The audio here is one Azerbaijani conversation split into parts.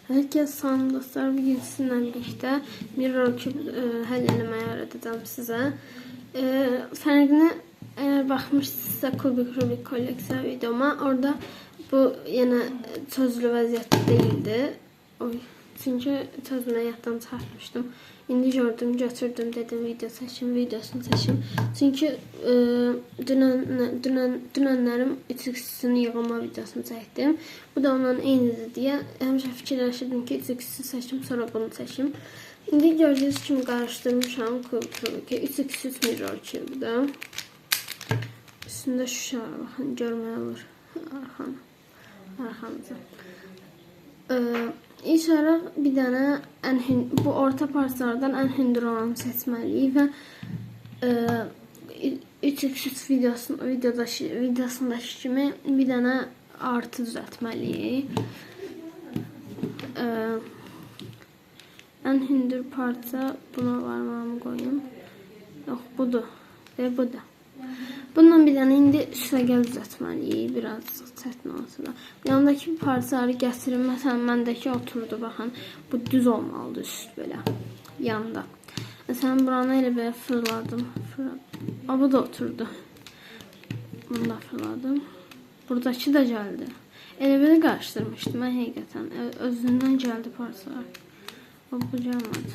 Herkes salam dostlar, bugün sizinlə birlikdə Mirror Cube həll eləməyi öyrədəcəm sizə. Fərqini əgər baxmışsınızsa Rubik kolleksiya videoma, orada bu yenə çözülü vəziyyətdə değildi. Çünki çözməyi yaddan çıxartmışdım. İndi gördüm, götürdüm, dedim video seçim, videosunu seçim. Çünki dünənlərim 3x'ini yığılma videosunu çəkdim. Bu da ondan eynidir deyə həmişə fikirləşirdim ki 3x'ini seçim, sonra bunu seçim. İndi gördüyünüz kimi qarışdırmışam Rubik'i. 3x3 Mirror Cube'da. Üstündə şüşə var, baxın, görməyə olur arxamıza. İlk olaraq bir dənə bu orta parçalardan ən hündür olanı seçməliyik və 3x3 videosundakı kimi bir dənə artı düzəltməliyik. Ən hündür parça, buna varmağımı qoyum. Yox, budur və bu da. Bundan bir dənə indi üstəgəl düzəltməliyik, biraz çətin olsa da. Yanındakı parçaları gətirin, məsələn, məndəki oturdu, baxın. Bu düz olmalıdır, üst belə, yanında. Məsələn, buranı elə belə fırladım. Bu da oturdu. Bunu da fırladım. Buradakı da gəldi. Elə belə qarışdırmışdım, mən həqiqətən. Özündən gəldi parçalar. Bu gəlmədi.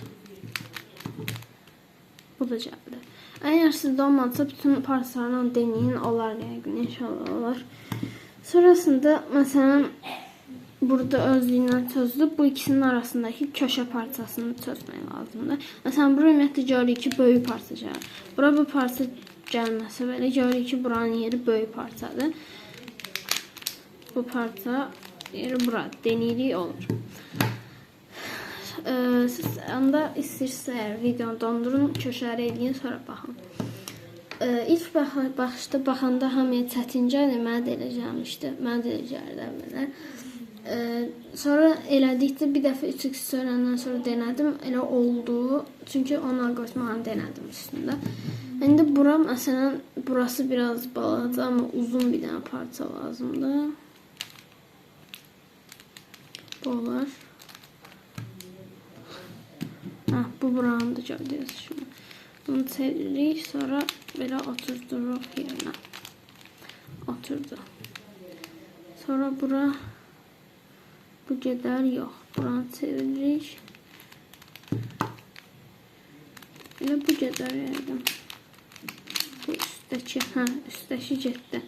Bu da gəldi. Eğer sizde olmazsa bütün parçalarla deneyin, olar yəqin, inşallah olar. Sonrasında mesela burada özlüğünden çözülüb bu ikisinin arasındaki köşe parçasını çözmək lazımdır. Mesela burada ümumiyyətlə görürük ki, böyük parça gəlir. Bura bu parça gəlməsə belə görürük ki, buranın yeri böyük parçadır. Bu parça yeri bura, deneyirik olur. Siz anda istəyirsə videonu dondurun, köşələri eləyin, sonra baxın. İlk baxışda baxanda hamıya çətin gəlir, mənə də elə gəlmişdi. Mənə də elə gəldi əvvəllər. Sonra elədikdə bir dəfə 3x öyrəndən sonra denedim, elə oldu. Çünki onu algoritmanı denedim üstündə. İndi bura, məsələn, burası biraz balaca, amma uzun bir dənə parça lazımdır. Bu olar. Bu buranı da gördüğünüz şimdi. Bunu çeviririk, sonra böyle oturduruq yerine. Oturdu. Sonra bura bu gedər, yox. Buranı çeviririk. Elə bu gedər yerdən. Bu üsttəki getdi.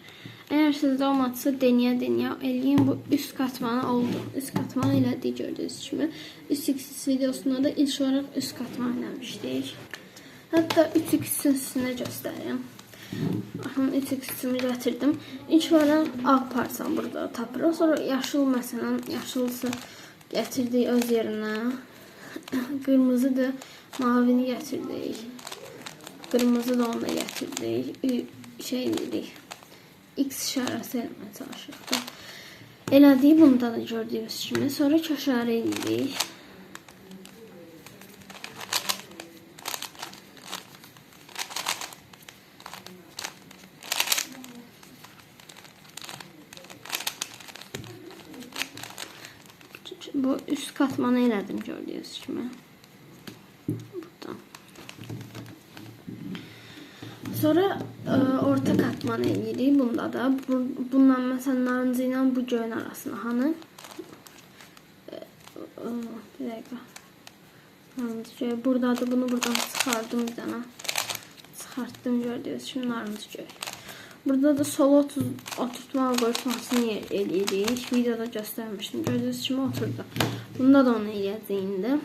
Eğer sizde olmazsa deneyə eləyin. Bu üst katmanı oldu. Üst katmanı elədik gördüğünüz kimi. 3x videosunda da ilk olarak üst katmanı eləmişdik. Hatta 3x'ini göstereyim. Baxın 3x'imi gətirdim. İlk olarak ağ parçam burada tapırıq. Sonra yaşıl, məsələn, yaşılsı gətirdik öz yerinə. Qırmızı da mavini gətirdik. Qırmızı da onu gətirdik. Şey dedik. X işarəsi eləməyə çalışırıq. Elədik, bunda da gördüyünüz kimi. Sonra köşələri elədik. Bu üst katmanı elədim gördüyünüz kimi. Buradan. Sonra orta katmanı eləyirik. Bunda da bundan mesela narıncı ilə bu göyün arasına hanı bir dakika. Narıncı göy. Burada da bunu buradan çıxardım bir dənə. Çıxartdım gördüyünüz kimi narıncı göy. Burada da sol oturtma algoritmasını eləyirik. Videoda göstermiştim. Gördüyünüz kimi oturdu. Bunda da onu eləyəcəyik indi.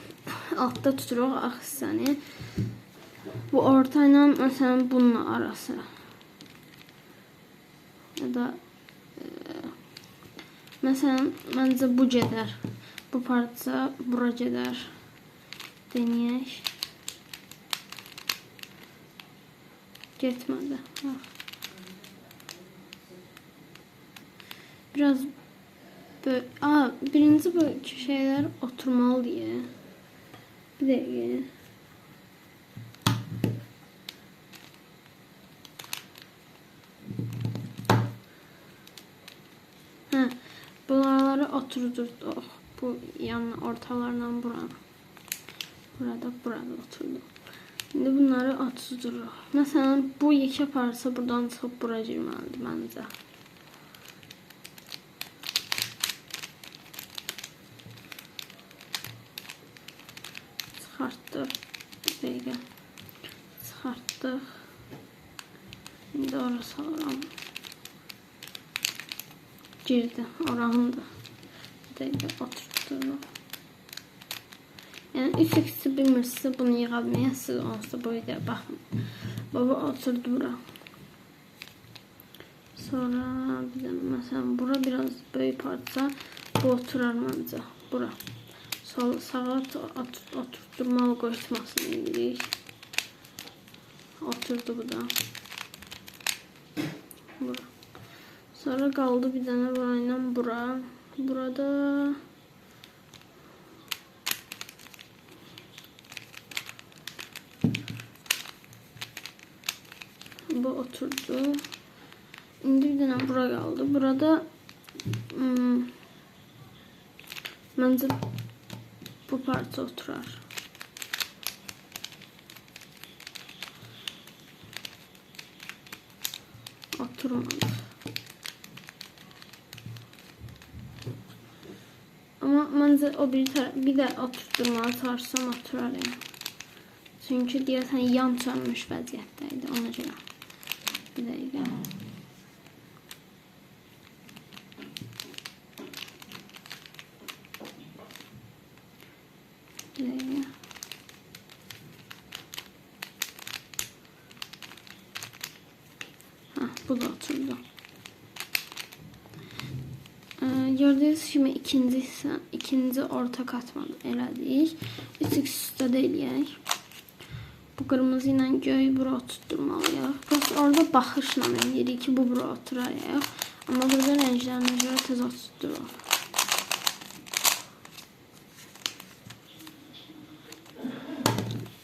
Altta tuturuq ağ hissəni. Bu ortayla mesela bununla arası. Ya da mesela bence bu gedər. Bu parça bura gedər. Deneyək. Getmədi. Biraz böyle, birinci bu şeyler oturmalı diye. Bir dakika. Bunları oturduk. Bu yan ortalarından buranın. Burada oturdu. Şimdi bunları atışdırırıq. Məsələn, bu yekə parça buradan çıxıb bura girməlidir məncə. Çıxartdıq. Bir dəqiqə. Çıxartdıq. İndi ora salıram. Girdi. Oranındır. Bir dəqiqə oturtduruq. Yəni 3x bilmirsinizsə bunu yığa bilməyəsiniz. Onsuz da bu videoya baxın. Baba oturdu bura. Sonra bir də məsələn bura biraz böyük parça. Bu oturar məncə. Bura. Sağa oturtdurmalı qoyutmasını edirik. Oturdu bu da. Bura. Sonra qaldı bir dənə burayla bura. Burada bu oturdu. İndi bir dənə bura qaldı. Burada məncə bu parça oturar. Oturmadı. Ama məncə o bir də oturtdurmalı çalışsam oturar yəni. Çünki deyəsən yan çönmüş vəziyyətdəydi ona görə. Bir dəqiqə. Bir dəqiqə. Bu da oturdu. Gördüğünüz kimi ikinci orta katmanı elədik. 3x üstə də eləyək. Bu kırmızı ilə göy bura oturtdurmalıyıq. Prosta orada baxışla eləyirik ki, bu bura oturayıq. Amma burada rənglərinə görə tez oturtduruq.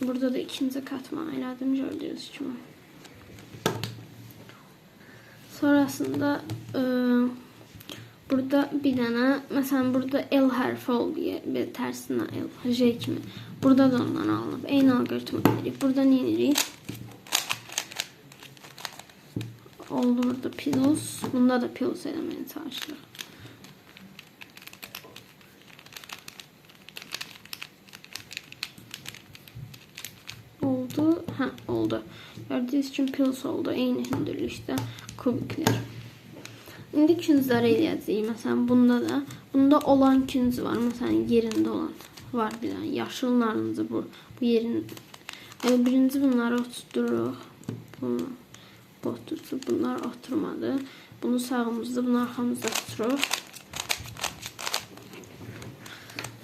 Burada da ikinci katman elədim gördüğünüz kimi. Sonrasında burada bir dənə, məsələn burada L hərfi oldu, bir tərsinə L, J kimi. Burada da ondan alınıb. Eyni algoritma edirik. Burada nə edirik? Oldu burada plus. Bunda da plus eləməyə çalışırıq. Oldu. Hə, oldu. Gördüyünüz kimi plus oldu. Eyni hündürlükdə kubiklər. İndi küncləri eləyəcəyik. Məsələn, bunda olan künc var. Məsələn, yerində olan var bir dənə. Yaşıl narıncı bu yerin. Birinci bunları oturtduruq. Bunu oturtdu. Bunlar oturmadı. Bunu sağımızda, bunu arxamızda tuturuq.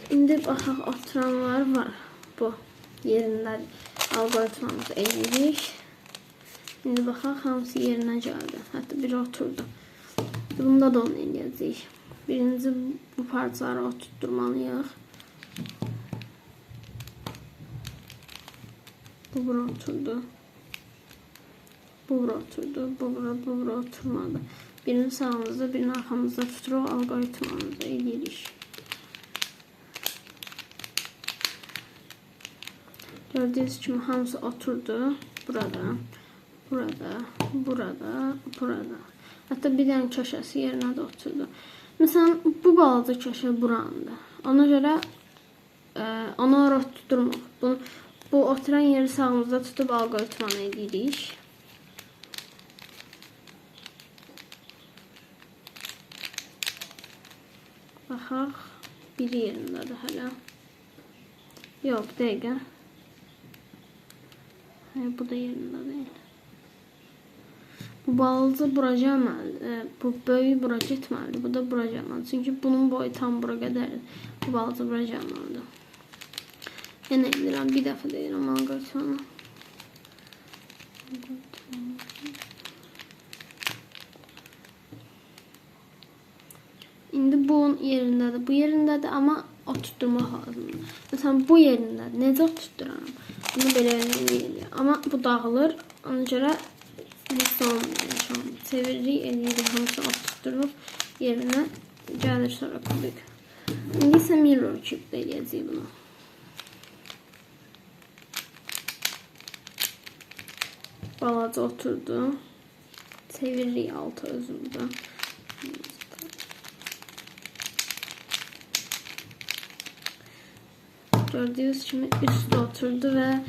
İndi baxaq, oturanlar var. Bu yerində algoritmamızı eləyirik. İndi baxaq, hamısı yerinə gəldi. Hətta biri oturdu. Bunda da onu eləyəcəyik. Birinci bu parçaları oturtdurmalıyıq. Bu bura oturdu. Bu bura oturdu. Bu bura oturmadı. Birini sağımızda, birini arxamızda tuturuq. Algoritmamızı eləyirik. Gördüğünüz kimi hamısı oturdu. Burada. Hatta bir dənə köşəsi yerinə də oturdu. Məsələn, bu balaca köşə burandı. Ona görə onu ora oturtdurmuq. Bu oturan yeri sağımızda tutub algoritmanı edirik. Baxaq. Biri yerindədir hələ. Yox, bir dəqiqə. Bu da yerində deyil. Bu balaca bura gəlməlidir. Bu böyük bura getməlidir. Bu da bura gəlməlidir. Çünki bunun boyu tam bura qədərdir. Bu balaca bura gəlməlidir. Yenə edirəm. Bir dəfə deyirəm algoritmanı. İndi bunun yerindədir. Bu yerindədir, amma oturtdurmaq lazımdır. Məsələn, bu yerindədir. Necə oturtduram? Bunu belə eləyir. Amma bu dağılır. Ona görə heç olmuyor şu an. Çeviririk, eləyirik, hamısını oturtdururuq. Yerinə gəlir sonra kubik. İndi isə mirror cube eləyəcəyik bunu. Balaca oturdu. Çeviririk altı özümüzdə. Gördüğünüz kimi üstü oturdu ve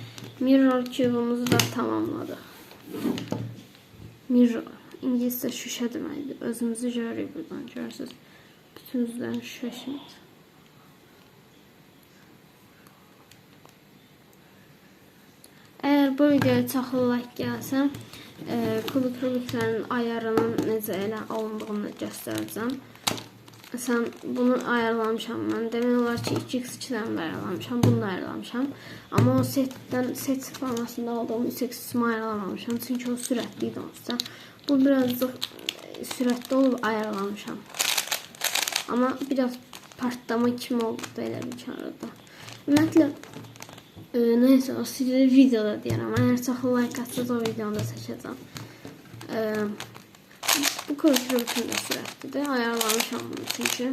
mirror cube'umuzu da tamamladı. Mirror. İngilizce şüşə deməkdir. Özümüzü görürük buradan. Görürsünüz. Bütün üzlərin şüşə şimdi. Eğer bu videoya çoxlu like gəlsə, klubiklərin ayarının necə elə alındığını göstərəcəm. Sen bunu ayarlamışam ben. Demək olar ki 2x2'dən də ayarlamışam. Bunu da ayarlamışam. Ama o set formasında aldığım 3x ayarlamamışam. Çünkü o sürətliydi onsuz. Bu birazcık sürətli olub ayarlamışam. Ama biraz partlama kimi oldu da elə bir arada. Ümumiyyətlə neyse o sizə videoda deyirəm. Əgər çoxlu like atsınız o videonu da çəkəcəm. Bu klubiklər də sürətlidir. Ayarlamışam bunu çünkü.